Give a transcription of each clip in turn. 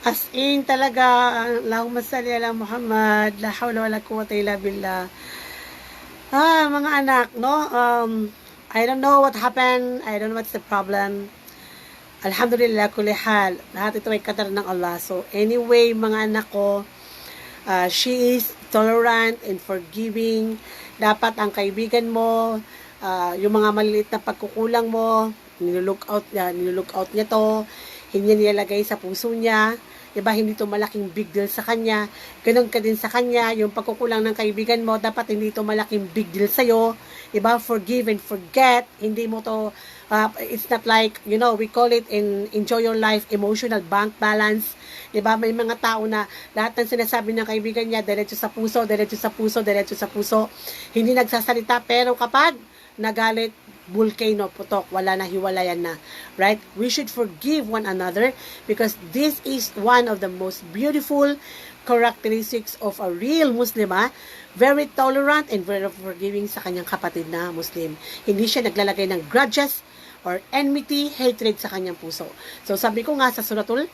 As in talaga, Allahumma salli ala Muhammad, la hawla wala quwwata illa billah. Mga anak, no? I don't know what happened. I don't know what's the problem. Alhamdulillah, kulli hal. Lahat ito ay kadar ng Allah. So, anyway, mga anak ko, she is tolerant and forgiving. Dapat ang kaibigan mo, yung mga maliliit na pagkukulang mo, nilook out niya to, hindi niya nilagay sa puso niya. Diba, hindi to malaking big deal sa kanya. Ganun ka din sa kanya, yung pagkukulang ng kaibigan mo, dapat hindi to malaking big deal sa'yo. Diba, forgive and forget. Hindi mo to, it's not like, we call it in enjoy your life, emotional bank balance. Diba, may mga tao na lahat ng sinasabi ng kaibigan niya, diretso sa puso, diretso sa puso, diretso sa puso. Hindi nagsasalita, pero kapag nagalit, volcano, putok, wala na, hiwalayan na. Right? We should forgive one another because this is one of the most beautiful characteristics of a real Muslim. Very tolerant and very forgiving sa kanyang kapatid na Muslim. Hindi siya naglalagay ng grudges or enmity, hatred sa kanyang puso. So sabi ko nga sa Suratul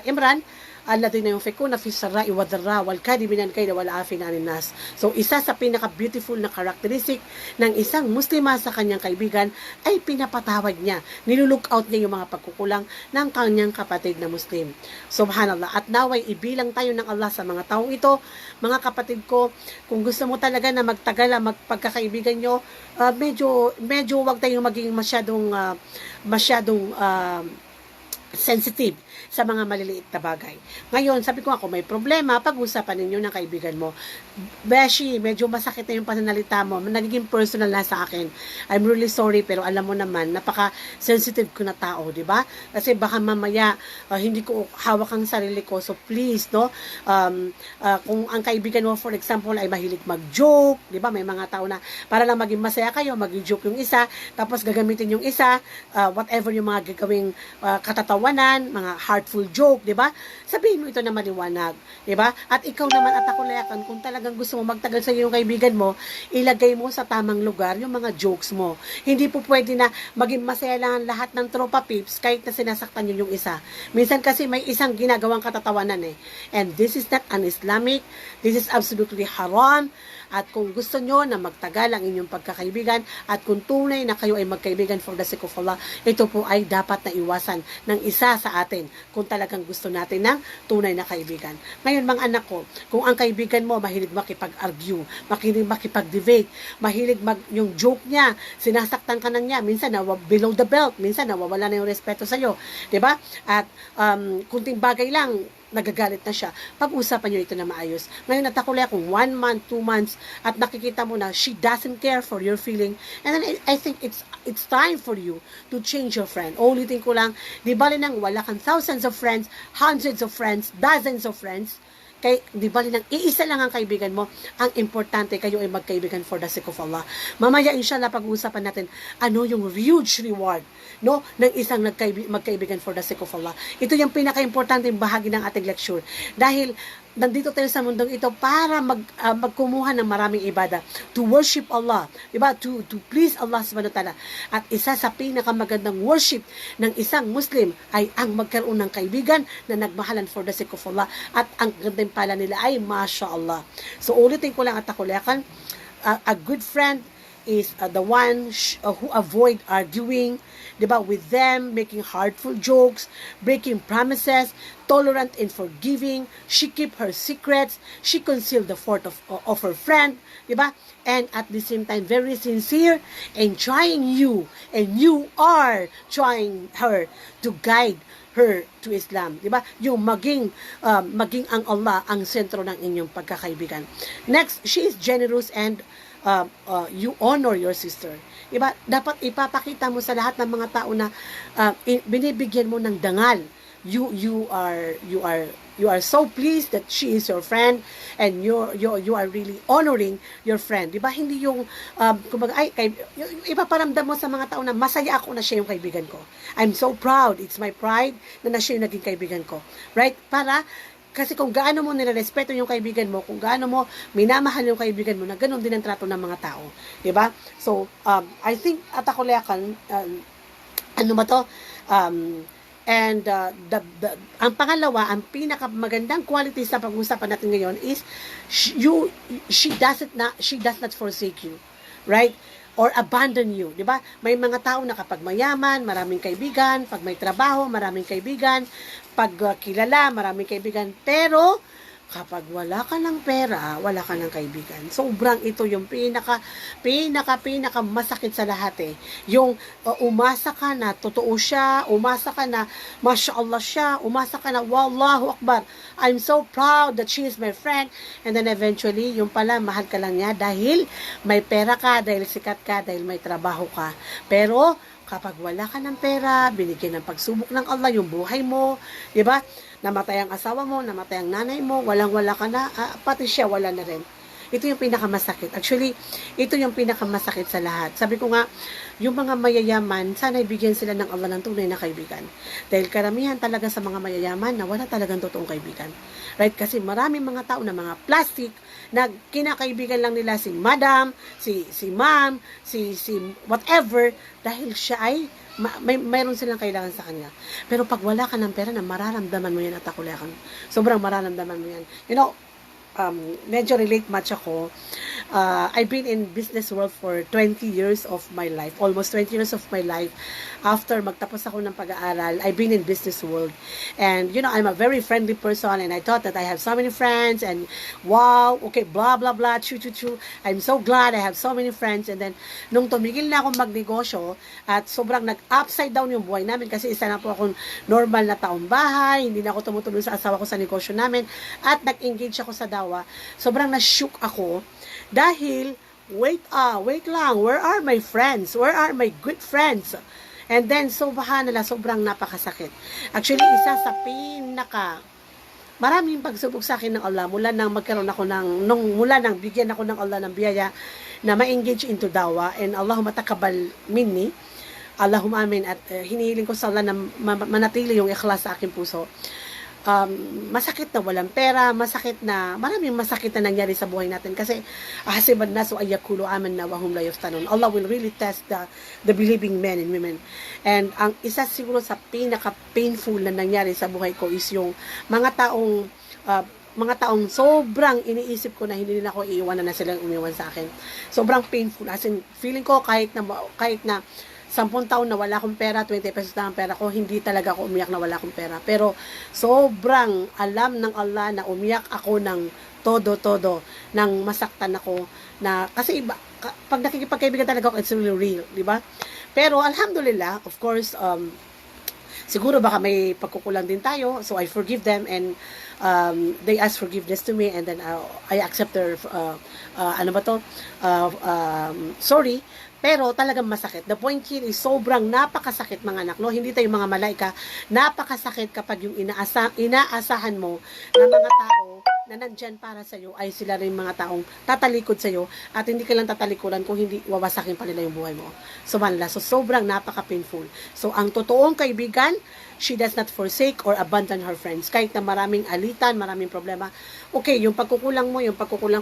Imran, alladhina yunfikuna fi sarra'i wa dharra wal kadhibina al-kayda wal afina 'anil nas. So isa sa pinaka-beautiful na characteristic ng isang Muslima sa kanyang kaibigan ay pinapatawad niya. Nilulook out niya yung mga pagkukulang ng kanyang kapatid na Muslim. Subhanallah. At naway ibilang tayo ng Allah sa mga taong ito. Mga kapatid ko, kung gusto mo talaga na magtagal ang magpagkakaibigan nyo, medyo wag tayong maging masyadong sensitive sa mga maliliit na bagay. Ngayon, sabi ko ako, may problema, pag-usapan ninyo ng kaibigan mo. Beshi, medyo masakit na yung pananalita mo, nagiging personal na sa akin. I'm really sorry, pero alam mo naman, napaka-sensitive ko na tao, di ba? Kasi baka mamaya, hindi ko hawak ang sarili ko. So please, no? Kung ang kaibigan mo, for example, ay mahilig mag-joke, di ba? May mga tao na, para lang maging masaya kayo, mag-joke yung isa, tapos gagamitin yung isa, whatever yung mga gagawing katatawanan, mga heartful joke, di ba? Sabihin mo ito na maliwanag, di ba? At ikaw naman at ako layakan, kung talagang gusto mo magtagal sa iyo yung kaibigan mo, ilagay mo sa tamang lugar yung mga jokes mo. Hindi po pwede na maging masaya lang lahat ng tropa pips kahit na sinasaktan nyo yung isa. Minsan kasi may isang ginagawang katatawanan And this is not un-Islamic. This is absolutely haram. At kung gusto nyo na magtagal ang inyong pagkakaibigan at kung tunay na kayo ay magkaibigan for the sake of Allah, ito po ay dapat na iwasan ng isa sa atin kung talagang gusto natin ng tunay na kaibigan. Ngayon mga anak ko, kung ang kaibigan mo mahilig makipag-argue, mahilig makipag-debate, mahilig yung joke niya, sinasaktan ka na niya, minsan below the belt, minsan nawawala na yung respeto sa'yo, diba? At kunting bagay lang, nagagalit na siya, pag-usapan nyo ito na maayos. Ngayon natakulay kung 1 month, 2 months, at nakikita mo na she doesn't care for your feeling, and then I think it's time for you to change your friend. Ulitin ko lang, di bali nang wala kang thousands of friends, hundreds of friends, dozens of friends, di bali nang iisa lang ang kaibigan mo, ang importante kayo ay magkaibigan for the sake of Allah. Mamaya inshallah pag-uusapan natin ano yung huge reward ng isang magkaibigan for the sake of Allah. Ito yung pinaka-importante bahagi ng ating lecture. Dahil nandito tayo sa mundong ito para magkumuha ng maraming ibada, to worship Allah, diba? To please Allah subhanahu wa ta'ala. At isa sa pinakamagandang worship ng isang Muslim ay ang magkaroon ng kaibigan na nagmahalan for the sake of Allah, at ang gandang pala nila ay mashallah. So ulitin ko lang at akulakan, a good friend is the one who avoid arguing, diba, with them, making heartful jokes, breaking promises, tolerant and forgiving. She keep her secrets. She conceal the fault of her friend, diba? And at the same time, very sincere and trying you, and you are trying her to guide her to Islam, diba? Yung maging ang Allah ang sentro ng inyong pagkakaibigan. Next, she is generous and you honor your sister. Diba? Dapat ipapakita mo sa lahat ng mga tao na binibigyan mo ng dangal. You are so pleased that she is your friend, and you are really honoring your friend. Diba? Hindi yung kumbaga ipaparamdam mo sa mga tao na masaya ako na siya yung kaibigan ko. I'm so proud. It's my pride na siya yung naging kaibigan ko. Right? Kasi kung gaano mo nirerespeto yung kaibigan mo, kung gaano mo minamahal yung kaibigan mo, na ganun din ang trato ng mga tao. Diba? So, I think, at ako layakan, And ang pangalawa, ang pinakamagandang qualities na pag-uusapan natin ngayon is she does not forsake you, right? Or abandon you, di ba? May mga tao na kapag mayaman, maraming kaibigan, pag may trabaho, maraming kaibigan, pag kilala, maraming kaibigan, pero kapag wala ka ng pera, wala ka ng kaibigan. Sobrang ito yung pinaka masakit sa lahat eh. Yung umasa ka na totoo siya, umasa ka na mashallah siya, umasa ka na wallahu akbar, I'm so proud that she is my friend, and then eventually, yung pala, mahal ka lang niya dahil may pera ka, dahil sikat ka, dahil may trabaho ka. Pero, kapag wala ka ng pera, binigyan ng pagsubok ng Allah yung buhay mo, di ba? Namatay ang asawa mo, namatay ang nanay mo, walang-wala ka na, pati siya wala na rin. Ito yung pinakamasakit. Actually, ito yung pinakamasakit sa lahat. Sabi ko nga, yung mga mayayaman, sana ibigyan sila ng Allah ng tunay na kaibigan. Dahil karamihan talaga sa mga mayayaman na wala talagang totoong kaibigan. Right? Kasi maraming mga tao na mga plastic na kinakaibigan lang nila si madam, si ma'am, si whatever, dahil siya ay mayroon silang kailangan sa kanya. Pero pag wala ka ng pera, na mararamdaman mo yan at akulekan. Sobrang mararamdaman mo yan. You know, medyo relate much ako. I've been in business world for 20 years of my life. Almost 20 years of my life. After magtapos ako ng pag-aaral, I've been in business world. And, you know, I'm a very friendly person and I thought that I have so many friends and wow, okay, blah, blah, blah, true. I'm so glad I have so many friends. And then, nung tumigil na akong magnegosyo at sobrang nag-upside down yung buhay namin kasi isa na po akong normal na taong bahay, hindi na ako tumutulong sa asawa ko sa negosyo namin at nag-engage ako sa dawa. Sobrang na-shook ako dahil, wait lang, where are my friends? Where are my good friends? And then, subhanallah, sobrang napakasakit. Actually, isa sa maraming pagsubok sa akin ng Allah mula nang magkaroon ako mula nang bigyan ako ng Allah ng biyaya na ma-engage into dawa, and Allahumma takabal minni, Allahumma amin, at hinihiling ko sa Allah na manatili yung ikhlas sa aking puso. Masakit na walang pera, maraming masakit na nangyari sa buhay natin kasi ahasiban nasu ayakulu amanna wa hum la yuftanun. Allah will really test the believing men and women. And ang isa siguro sa pinaka-painful na nangyari sa buhay ko is yung mga taong sobrang iniisip ko na hindi nila ako iiwanan na silang umiwan sa akin. Sobrang painful. As in, feeling ko kahit na 10 taon na wala akong pera, 20 pesos na ang pera ko, hindi talaga ako umiyak na wala akong pera. Pero sobrang alam ng Allah na umiyak ako ng todo, nang masaktan ako. Kasi pag nakikipagkaibigan talaga ako, it's really real, di ba? Pero alhamdulillah, of course, siguro baka may pagkukulang din tayo, so I forgive them and they ask forgiveness to me and then I accept their sorry. Pero talagang masakit. The point here is sobrang napakasakit mga anak, no? Hindi tayo mga malaika. Napakasakit kapag yung inaasahan mo na mga tao na nandyan para sa'yo ay sila rin mga taong tatalikod sa'yo at hindi ka lang tatalikuran kung hindi wawasakin pa nila yung buhay mo. So sobrang napaka-painful. So ang totoong kaibigan, she does not forsake or abandon her friends. Kahit na maraming alitan, maraming problema. Okay, yung pagkukulang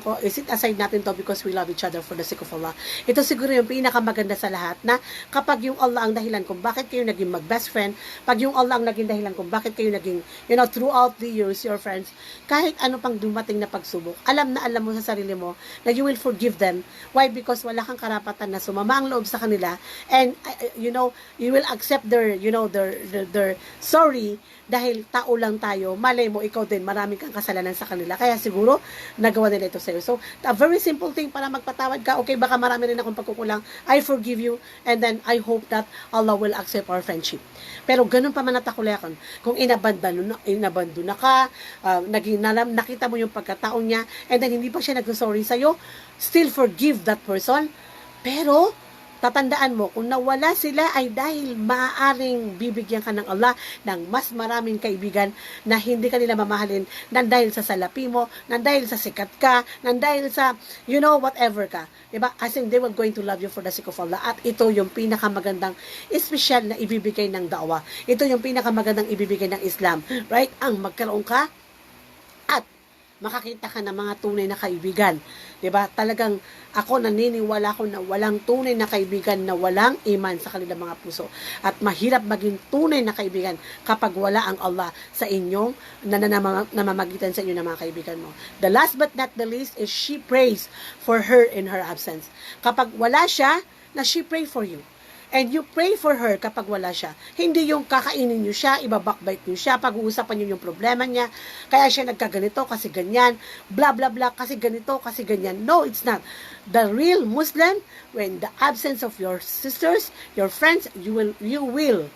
ko, isit aside natin to because we love each other for the sake of Allah. Ito siguro yung pinakamaganda sa lahat na kapag yung Allah ang dahilan kung bakit kayo naging mag-best friend, pag yung Allah ang naging dahilan kung bakit kayo naging, throughout the years, your friends, kahit ano pang dumating na pagsubok, alam mo sa sarili mo na you will forgive them. Why? Because wala kang karapatan na sumama ang loob sa kanila and, you will accept their sorry, dahil tao lang tayo, malay mo, ikaw din, maraming kang kasalanan sa kanila. Kaya siguro, nagawa nila ito sa'yo. So, a very simple thing para magpatawad ka, okay, baka marami rin akong pagkukulang, I forgive you, and then I hope that Allah will accept our friendship. Pero ganun pa man natakulekan. Kung inabandon na ka, nakita mo yung pagkataon niya, and then hindi pa siya nag-sorry sa'yo, still forgive that person, pero, tatandaan mo, kung nawala sila ay dahil maaaring bibigyan ka ng Allah ng mas maraming kaibigan na hindi ka nila mamahalin nang dahil sa salapi mo, nang dahil sa sikat ka, nang dahil sa, whatever ka. Diba? As in, they were going to love you for the sake of Allah. At ito yung pinakamagandang espesyal na ibibigay ng da'wah. Ito yung pinakamagandang ibibigay ng Islam. Right? Ang magkaroon ka at makakita ka ng mga tunay na kaibigan. 'Di ba? Talagang ako naniniwala ko na walang tunay na kaibigan na walang iman sa kanilang mga puso. At mahirap maging tunay na kaibigan kapag wala ang Allah sa inyong namamagitan sa inyo ng mga kaibigan mo. The last but not the least is she prays for her in her absence. Kapag wala siya, na she pray for you. And you pray for her kapag wala siya. Hindi yung kakainin nyo siya, ibabakbite nyo siya, pag-uusapan nyo yung problema niya, kaya siya nagkaganito kasi ganyan, blah blah blah kasi ganito, kasi ganyan. No, it's not. The real Muslim, when the absence of your sisters, your friends, you will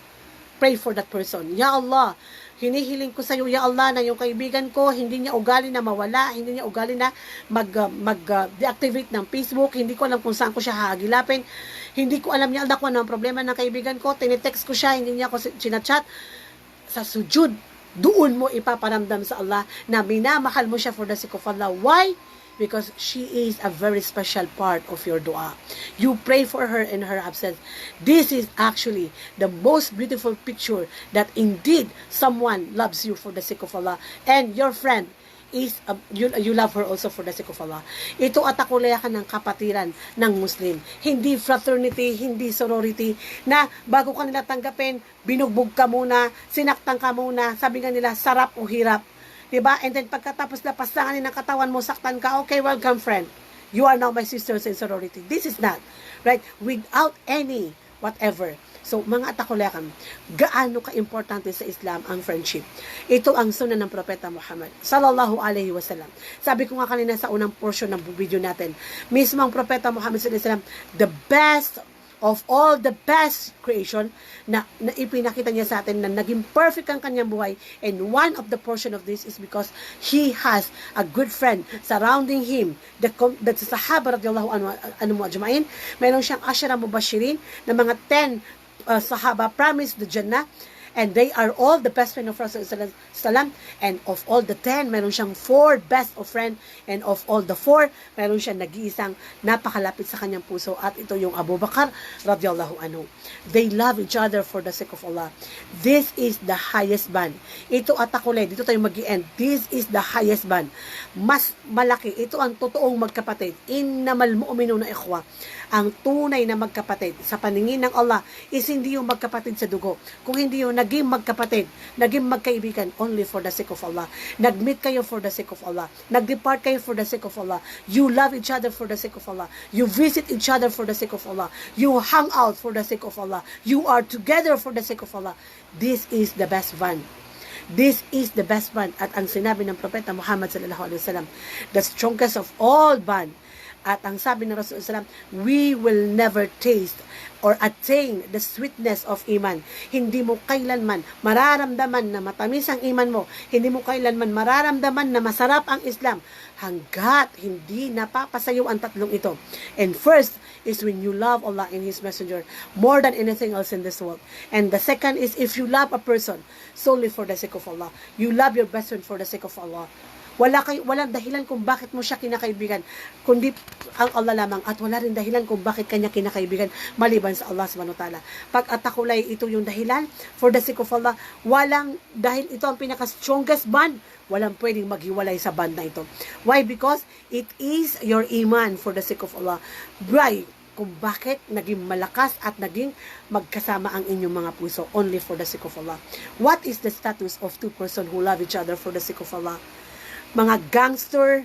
pray for that person. Ya Allah, hinihiling ko sa iyo, Ya Allah, na yung kaibigan ko, hindi niya ugali na mawala, hindi niya ugali na mag-deactivate ng Facebook, hindi ko alam kung saan ko siya hahagilapin, hindi ko alam niya, Allah, kung ano ang problema ng kaibigan ko, tinitext ko siya, hindi niya ako sinachat, sa sujud, doon mo ipaparamdam sa Allah na minamahal mo siya for the sake of Allah. Why? Because she is a very special part of your dua. You pray for her in her absence. This is actually the most beautiful picture that indeed someone loves you for the sake of Allah. And your friend is, you love her also for the sake of Allah. Ito at akulayakan ng kapatiran ng Muslim. Hindi fraternity, hindi sorority, na bago ka nila tanggapin, binugbog ka muna, sinaktan ka muna, sabi nga nila, sarap o hirap. Diba? And then pagkatapos na pasanganin ng katawan mo, saktan ka, okay, welcome friend. You are now my sisters in sorority. This is not, right? Without any whatever. So, mga atakulakan, gaano ka-importante sa Islam ang friendship? Ito ang sunan ng Propeta Muhammad sallallahu alaihi wasallam. Sabi ko nga kanina sa unang portion ng video natin, mismo ang Propeta Muhammad sallallahu alaihi wasallam, the best of all the best creation na ipinakita niya sa atin na naging perfect ang kanyang buhay, and one of the portion of this is because he has a good friend surrounding him, the Sahaba radiyallahu anhu ajma'in. Mayroon siyang ashara mubashirin na mga 10 Sahaba promised the Jannah, and they are all the best friend of Rasulullah sallam, and of all the 10 meron siyang 4 best of friend, and of all the 4 meron siyang nag-iisang napakalapit sa kanyang puso, at ito yung Abu Bakar radiyallahu anhu. They love each other for the sake of Allah. This is the highest bond. Ito atakulay, dito tayo mag-i-end. This is the highest bond. Mas malaki, ito ang totoong magkapatid. Innamal mu'minuna ikhwa. Ang tunay na magkapatid sa paningin ng Allah is hindi yung magkapatid sa dugo. Kung hindi yung naging magkapatid, naging magkaibigan only for the sake of Allah. Nag-meet kayo for the sake of Allah. Nag-depart kayo for the sake of Allah. You love each other for the sake of Allah. You visit each other for the sake of Allah. You hang out for the sake of Allah. You are together for the sake of Allah. This is the best bond. This is the best bond. At ang sinabi ng Propeta Muhammad sallallahu alaihi wasallam, the strongest of all bond. At ang sabi ng Rasulullah, we will never taste or attain the sweetness of iman. Hindi mo kailanman mararamdaman na matamis ang iman mo. Hindi mo kailanman mararamdaman na masarap ang Islam hanggat hindi napapasayo ang tatlong ito. And first is when you love Allah and His Messenger more than anything else in this world. And the second is if you love a person solely for the sake of Allah. You love your best friend for the sake of Allah. Walang dahilan kung bakit mo siya kinakaibigan, kundi ang Allah lamang, at wala rin dahilan kung bakit kanya kinakaibigan maliban sa Allah subhanahu wa ta'ala. Pag atakulay ito yung dahilan for the sake of Allah, dahil ito ang pinaka-strongest bond, walang pwedeng maghiwalay sa bond na ito. Why? Because it is your iman for the sake of Allah. Why? Kung bakit naging malakas at naging magkasama ang inyong mga puso only for the sake of Allah. What is the status of two persons who love each other for the sake of Allah? Mga gangster,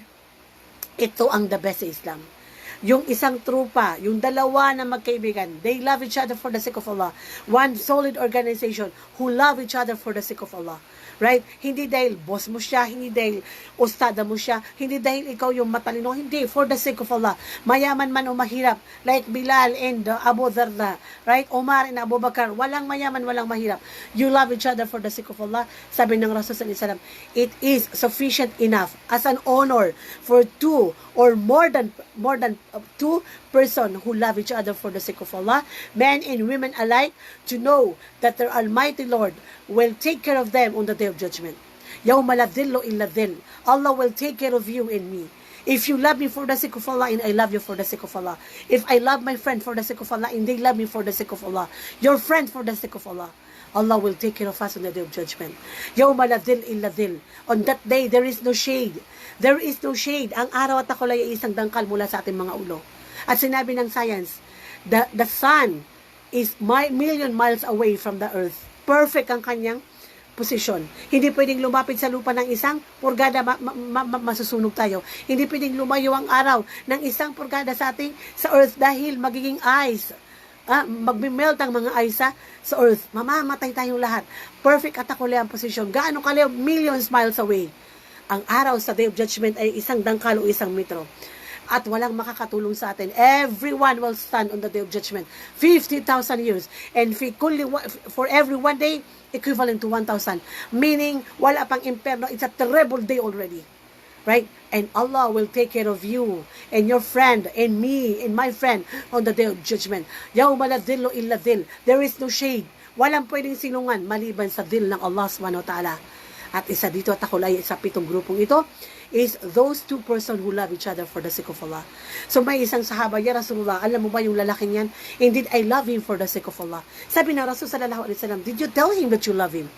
ito ang the best sa Islam. Yung isang trupa, yung dalawa na magkaibigan, they love each other for the sake of Allah. One solid organization who love each other for the sake of Allah. Right? Hindi dahil boss mo siya, hindi dahil ustada mo siya, hindi dahil ikaw yung matalino, hindi, for the sake of Allah. Mayaman man o mahirap, like Bilal and Abu Dharda, right? Omar and Abu Bakar, walang mayaman, walang mahirap. You love each other for the sake of Allah. Sabi ng Rasul sallallahu alaihi wasallam, it is sufficient enough as an honor for two or more than two person who love each other for the sake of Allah, men and women alike, to know that their Almighty Lord will take care of them on the day of judgment. Yawma la dhillu illa dhill. Allah will take care of you and me. If you love me for the sake of Allah, and I love you for the sake of Allah. If I love my friend for the sake of Allah, and they love me for the sake of Allah. Your friend for the sake of Allah. Allah will take care of us on the day of judgment. Yawma la dhil illa dhil. On that day, there is no shade. There is no shade. Ang araw at takulay ay isang dangkal mula sa ating mga ulo. At sinabi ng science, the sun is million miles away from the earth. Perfect ang kanyang posisyon. Hindi pwedeng lumapit sa lupa ng isang purgada, masusunog tayo. Hindi pwedeng lumayo ang araw ng isang purgada sa earth dahil magiging ice. Magmimelt ang mga ice sa earth. Mamamatay tayong lahat. Perfect at takulay ang posisyon. Gaano kalayo? Millions miles away. Ang araw sa day of judgment ay isang dangkal o isang metro. At walang makakatulong sa atin. Everyone will stand on the day of judgment. 50,000 years. And for every one day, equivalent to 1,000. Meaning, wala pang imperno. It's a terrible day already. Right? And Allah will take care of you and your friend and me and my friend on the day of judgment. Yawma la dhillu illa dhil. There is no shade. Walang pwedeng silungan maliban sa dhil ng Allah subhanahu wa ta'ala. At isa dito at takulay sa 7 grupong ito is those 2 persons who love each other for the sake of Allah. So may isang sahaba, ya Rasulullah, alam mo ba yung lalaking yan? Indeed, I love him for the sake of Allah. Sabi na Rasul sallallahu alaihi wasallam, did you tell him that you love him?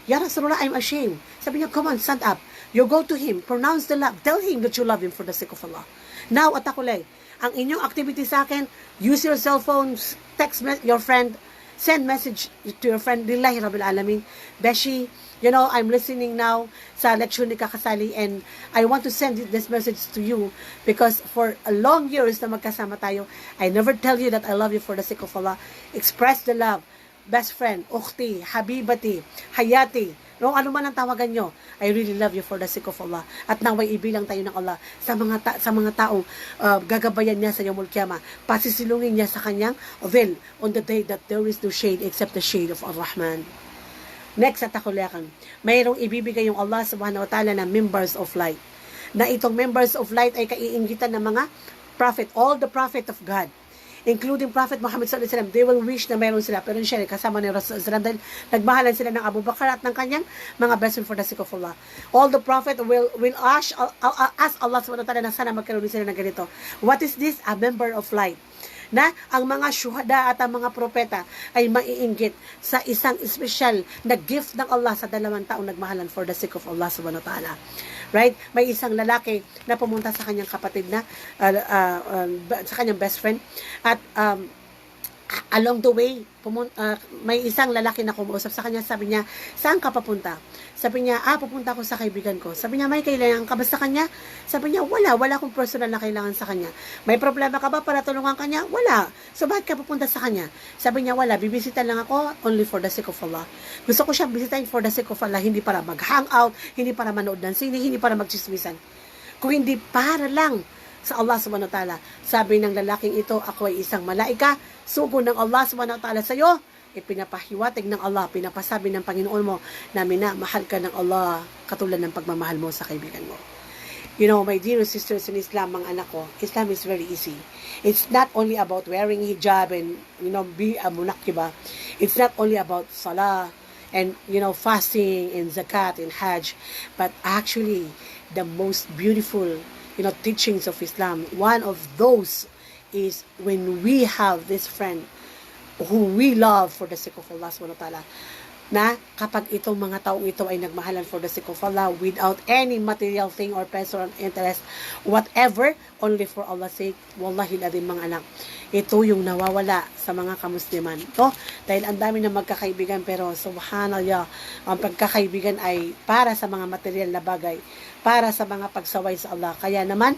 Ya Rasulullah, I'm ashamed. Sabi niya, come on, stand up. You go to him, pronounce the love, tell him that you love him for the sake of Allah. Now, at takulay, ang inyong activity sa akin, use your cell phones, text your friend, send message to your friend, Lillahi Rabbil Alamin, Beshi, you know, I'm listening now sa leksyon ni Kakasali and I want to send this message to you because for a long years na magkasama tayo, I never tell you that I love you for the sake of Allah. Express the love. Best friend, ukhti, habibati, hayati, no, ano man ang tawagan nyo, I really love you for the sake of Allah. At naway ibilang tayo ng Allah sa mga taong gagabayan niya sa Yawmul Qiyamah, pasisilungin niya sa kanyang veil on the day that there is no shade except the shade of Ar-Rahman. Next at takuliakan, mayroong ibibigay yung Allah subhanahu wa ta'ala na members of light. Na itong members of light ay kaiinggitan ng mga prophet, all the prophet of God, including Prophet Muhammad sallallahu alaihi wasallam, they will wish na meron sila, pero siya kasama ni Rasul sallallahu alaihi wasallam dahil nagmahalan sila ng Abu Bakar at ng kanyang mga best friend for the sake of Allah. All the prophet will ask Allah subhanahu wa ta'ala na sana magkaroon sila ng ganito. What is this? A member of light. Na ang mga syuhada at ang mga propeta ay maiinggit sa isang special na gift ng Allah sa 2 taong nagmahalan for the sake of Allah subhanahu wa ta'ala. Right? May isang lalaki na pumunta sa kanyang kapatid na sa kanyang best friend at along the way may isang lalaki na kumuusap sa kanya. Sabi niya, saan ka papunta? Sabi niya, pupunta ako sa kaibigan ko. Sabi niya, may kailangan ka ba sa kanya? Sabi niya, wala akong personal na kailangan sa kanya. May problema ka ba para tulungan kanya? Wala. So bakit ka pupunta sa kanya? Sabi niya, wala, bibisita lang ako only for the sake of Allah. Gusto ko siya bisitahin for the sake of Allah, hindi para mag-hangout, hindi para manood ng sine, hindi para magchismisan. Kung hindi para lang sa Allah subhanahu wa ta'ala. Sabi ng lalaking ito, ako ay isang malaika, sugo ng Allah subhanahu wa ta'ala sa iyo, ipinapahiwatig ng Allah, pinapasabi ng Panginoon mo na minamahal ka ng Allah katulad ng pagmamahal mo sa kaibigan mo. You know, my dear sisters in Islam, mga anak ko, Islam is very easy. It's not only about wearing hijab and, you know, be a munakiba. It's not only about salah and, you know, fasting and zakat and hajj, but actually the most beautiful, you know, teachings of Islam. One of those is when we have this friend who we love for the sake of Allah subhanahu wa ta'ala, na kapag itong mga taong ito ay nagmahalan for the sake of Allah without any material thing or personal interest, whatever, only for Allah's sake, wallahi ladim mga anak, ito yung nawawala sa mga kamusliman, no? Dahil ang dami na magkakaibigan, pero subhanallah, ang pagkakaibigan ay para sa mga material na bagay, para sa mga pagsaway sa Allah. Kaya naman,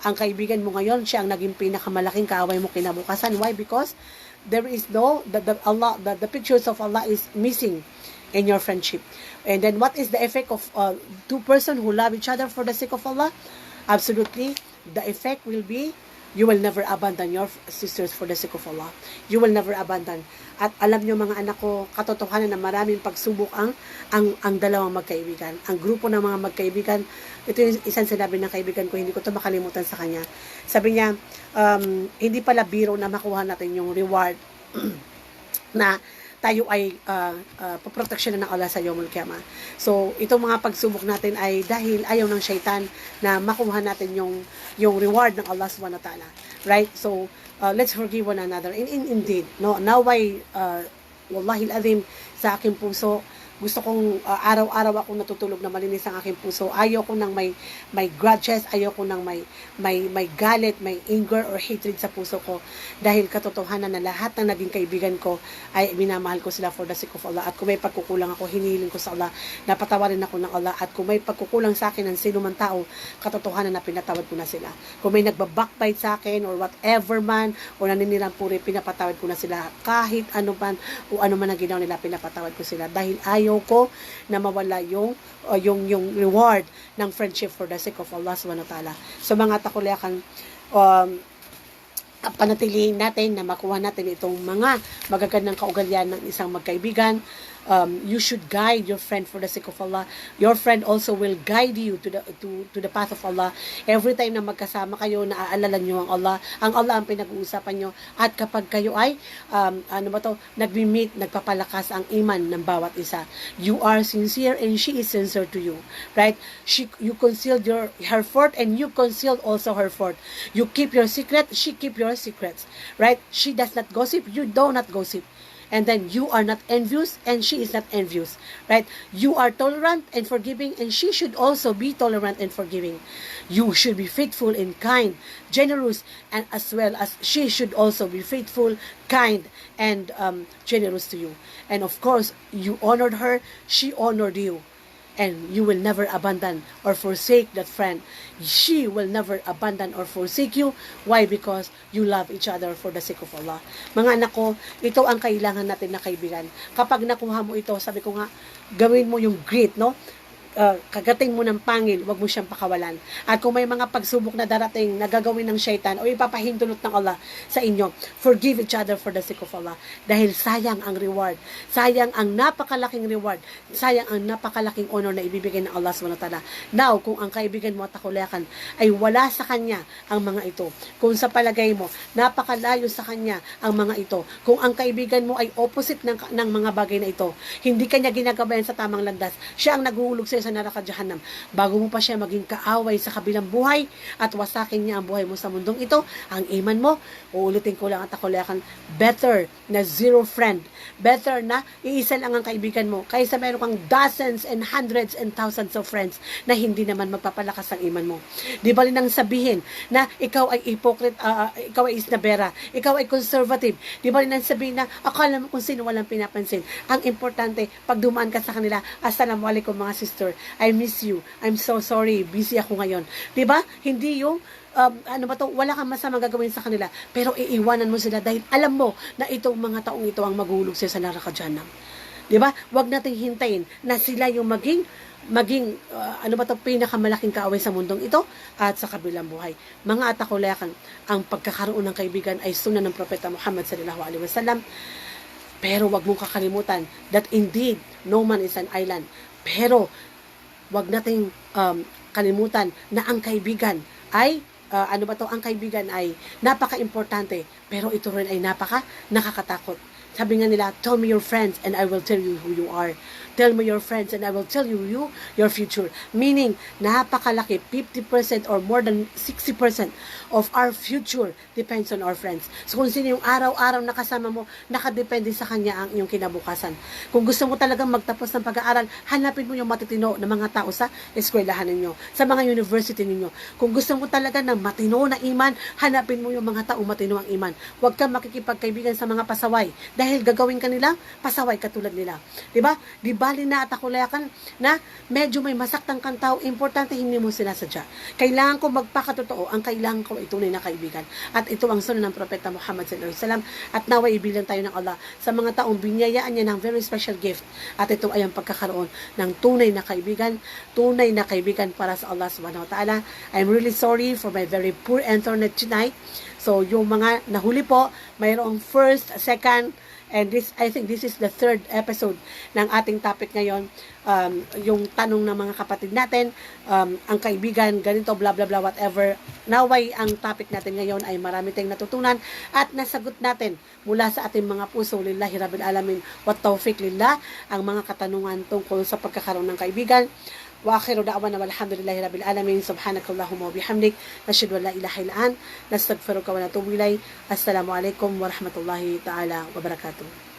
ang kaibigan mo ngayon, siya ang naging pinakamalaking kaaway mo kinabukasan. Why? Because there is no, the pictures of Allah is missing in your friendship. And then what is the effect of 2 persons who love each other for the sake of Allah? Absolutely, the effect will be, you will never abandon your sisters for the sake of Allah. You will never abandon. At alam nyo mga anak ko, katotohanan na maraming pagsubok ang dalawang magkaibigan. Ang grupo ng mga magkaibigan, ito yung isang sinabi ng kaibigan ko, hindi ko ito makalimutan sa kanya. Sabi niya, hindi pala biro na makuha natin yung reward na tayo ay poproteksyonan ng Allah sa Yawmul Qiyamah. So, itong mga pagsubok natin ay dahil ayaw ng syaitan na makuha natin yung reward ng Allah subhanahu wa ta'ala. Right? So, let's forgive one another. Indeed, no, now why wallahi al-azim, sa aking puso, gusto kong araw-araw akong natutulog na malinis ang aking puso. Ayaw ko nang may grudges, ayaw ko nang may galit, may anger or hatred sa puso ko. Dahil katotohanan na lahat ng naging kaibigan ko ay minamahal ko sila for the sake of Allah. At kung may pagkukulang ako, hinihiling ko sa Allah, napatawarin ako ng Allah. At kung may pagkukulang sa akin ng sino man tao, katotohanan na pinatawad ko na sila. Kung may nagbabackbite sa akin or whatever man, o naninirang puri, pinapatawad ko na sila. Kahit ano man, o ano man ang ginawa nila, pinapatawad ko sila. Dahil ayaw ko na mawala yung reward ng friendship for the sake of Allah subhanahu wa ta'ala. So mga takuliakan, panatilihin natin na makuha natin itong mga magagandang kaugalian ng isang magkaibigan. You should guide your friend for the sake of Allah. Your friend also will guide you to the path of Allah. Every time na magkasama kayo, naaalala nyo ang Allah. Ang Allah ang pinag-uusapan nyo. At kapag kayo ay nagmi-meet, nagpapalakas ang iman ng bawat isa. You are sincere and she is sincere to you. Right? You concealed her fault and you concealed also her fault. You keep your secret, she keep your secrets. Right? She does not gossip, you do not gossip. And then you are not envious and she is not envious, right? You are tolerant and forgiving and she should also be tolerant and forgiving. You should be faithful and kind, generous, and as well as she should also be faithful, kind, and generous to you. And of course, you honored her, she honored you. And you will never abandon or forsake that friend. She will never abandon or forsake you. Why? Because you love each other for the sake of Allah. Mga anak ko, ito ang kailangan natin na kaibigan. Kapag nakuha mo ito, sabi ko nga, gawin mo yung great, no? Kagating mo ng pangil, wag mo siyang pakawalan. At kung may mga pagsubok na darating na gagawin ng syaitan o ipapahintulot ng Allah sa inyo, forgive each other for the sake of Allah. Dahil sayang ang reward. Sayang ang napakalaking reward. Sayang ang napakalaking honor na ibibigay ng Allah subhanahu wa ta'ala. Now, kung ang kaibigan mo at takuliakan ay wala sa kanya ang mga ito, kung sa palagay mo, napakalayo sa kanya ang mga ito, kung ang kaibigan mo ay opposite ng mga bagay na ito, hindi kanya ginagabayan sa tamang landas, siya ang naguhulog sa neraka jahanam, bago mo pa siya maging kaaway sa kabilang buhay at wasakin niya ang buhay mo sa mundong ito, ang iman mo, uulitin ko lang at takuliakan, better na zero friend, better na iisa lang ang kaibigan mo, kaysa meron kang dozens and hundreds and thousands of friends na hindi naman magpapalakas ang iman mo. Di ba rin nang sabihin na ikaw ay hypocrite, ikaw ay isnabera, ikaw ay conservative, di ba rin nang sabihin na akala mo kung sino walang pinapansin. Ang importante, pag dumaan ka sa kanila, assalamualaikum mga sister, I miss you. I'm so sorry. Busy ako ngayon. 'Di ba? Hindi yung wala kang masamang gagawin sa kanila, pero iiwanan mo sila dahil alam mo na itong mga taong ito ang maguhulog sa neraka jahanam. 'Di ba? Huwag nating hintayin na sila yung maging pinakamalaking kaaway sa mundong ito at sa kabilang buhay. Mga atakuliakan, ang pagkakaroon ng kaibigan ay sunan ng Propeta Muhammad sallallahu alaihi wasallam. Pero wag mong kakalimutan that indeed no man is an island. Pero wag nating kalimutan na ang kaibigan ay ang kaibigan ay napaka-importante, pero ito rin ay nakakatakot. Sabi nga nila, tell me your friends and I will tell you who you are. Tell me your friends and I will tell you your future. Meaning, napakalaki, 50% or more than 60% of our future depends on our friends. So kung sino yung araw-araw nakasama mo, nakadepende sa kanya ang iyong kinabukasan. Kung gusto mo talagang magtapos ng pag-aaral, hanapin mo yung matitino na mga tao sa eskwelahan ninyo, sa mga university ninyo. Kung gusto mo talaga ng matino na iman, hanapin mo yung mga taong matino ang iman. Huwag kang makikipagkaibigan sa mga pasaway dahil gagawin ka nilang pasaway katulad nila. Diba? Di bali na at akulayakan na medyo may masaktang kang tao, importante hindi mo sinasadya. Kailangan ko magpakatotoo, ang kailangan ko ay tunay na kaibigan. At ito ang sunod ng Propeta Muhammad sallallahu alaihi wasallam, at naway ibilang tayo ng Allah sa mga taong binyayaan niya ng very special gift. At ito ay ang pagkakaroon ng tunay na kaibigan para sa Allah subhanahu wa ta'ala. I'm really sorry for my very poor internet tonight. So, yung mga nahuli po, mayroong first, second, and I think this is the third episode ng ating topic ngayon. Yung tanong ng mga kapatid natin, ang kaibigan, ganito, blah, blah, blah, whatever. Naway, ang topic natin ngayon ay marami tayong natutunan at nasagot natin mula sa ating mga puso, lillahi rabbil alamin, wa tawfiq lillah, ang mga katanungan tungkol sa pagkakaroon ng kaibigan. Wa akhiru da'wana walhamdulillahi rabbil alamin, subhanakallahumma wa bihamdik, nashhadu an la ilaha illa anta, nastaghfiruka wa natubu ilayk. Assalamu alaikum warahmatullahi ta'ala wabarakatuh.